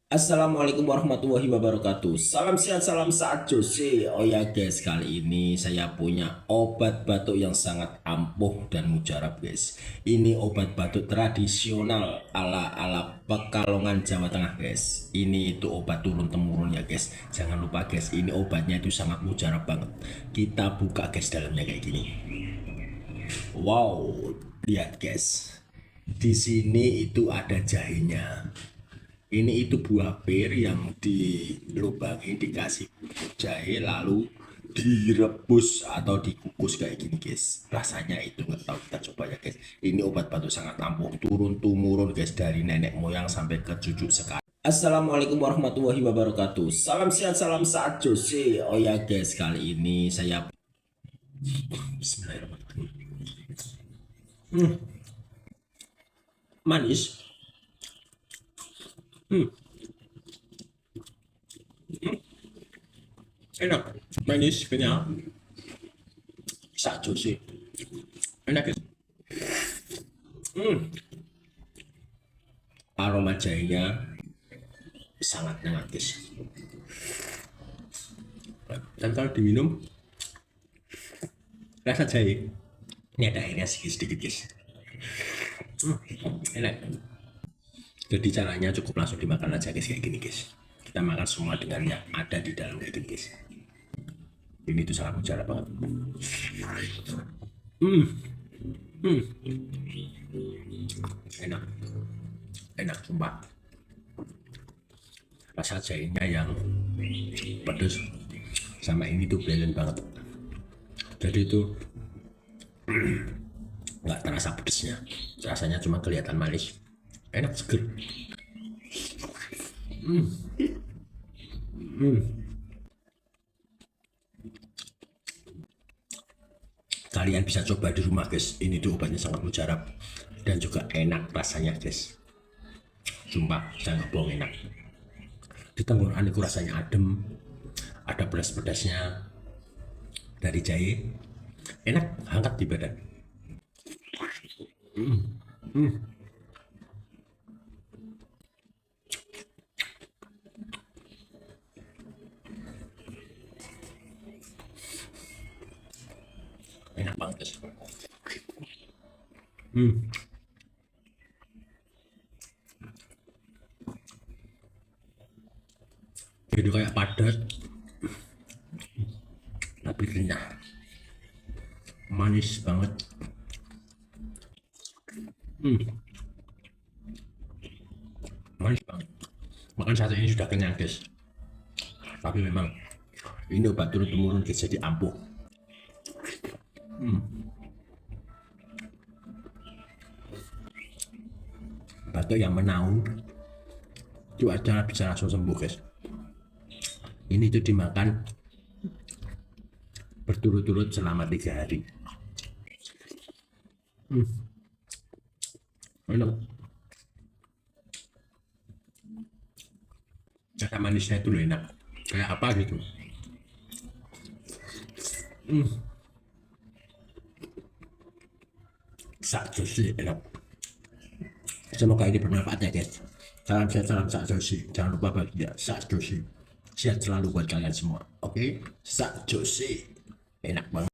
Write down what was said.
Assalamualaikum warahmatullahi wabarakatuh. Salam sehat, salam saat Jose. Oh ya guys, kali ini saya punya obat batuk yang sangat ampuh dan mujarab guys. Ini obat batuk tradisional ala Pekalongan Jawa Tengah guys. Ini itu obat turun temurun ya guys. Jangan lupa guys, ini obatnya itu sangat mujarab banget. Kita buka guys dalamnya kayak gini. Wow, lihat guys. Di sini itu ada jahenya. Ini itu buah pir yang dilubangi, dikasih bubuk jahe, lalu direbus atau dikukus kayak gini guys. Rasanya itu nggak tahu, kita coba ya guys. Ini obat batuk sangat ampuh, turun temurun guys, dari nenek moyang sampai ke cucu sekarang. Assalamualaikum warahmatullahi wabarakatuh. Salam sehat, salam saat Jose. Oh ya guys, kali ini saya Bismillahirrahmanirrahim. Manis. Enak, manis, kenyal. Saat Jose. Enak guys. Aroma jahenya sangat enak guys. Dan kalau diminum rasa jahe, ini ada airnya sedikit guys. Enak. Jadi caranya cukup langsung dimakan aja guys, kayak gini guys. Kita makan semua dengan yang ada di dalam kayak gini guys. Ini tuh sangat mujarab banget. Enak, enak sumpah. Rasa jahenya yang pedes sama ini tuh blend banget. Jadi itu nggak terasa pedesnya, rasanya cuma kelihatan manis, enak, seger. Kalian bisa coba di rumah guys, ini tuh obatnya sangat mujarab dan juga enak rasanya guys. Sumpah, saya nggak bohong, enak. Di tenggorokan itu rasanya adem, ada pedas-pedasnya dari jahe, enak, hangat di badan. Enak banget guys. Jadi kayak padat tapi renyah, manis banget. Manis banget. Makan sate ini sudah kenyang guys. Tapi memang ini obat turun temurun guys, jadi ampuh. Batuk yang menaun itu aja bisa langsung sembuh guys. Ini tuh dimakan berturut-turut selama 3 hari. Enak. Rasa manisnya itu loh enak. Kayak apa gitu. Satu sih enak. Semoga ini bermanfaat ya guys. Salam sehat, salam Sak Josi. Jangan lupa bahagia Sak Josi. Sehat selalu buat kalian semua. Oke, Sak Josi. Enak banget.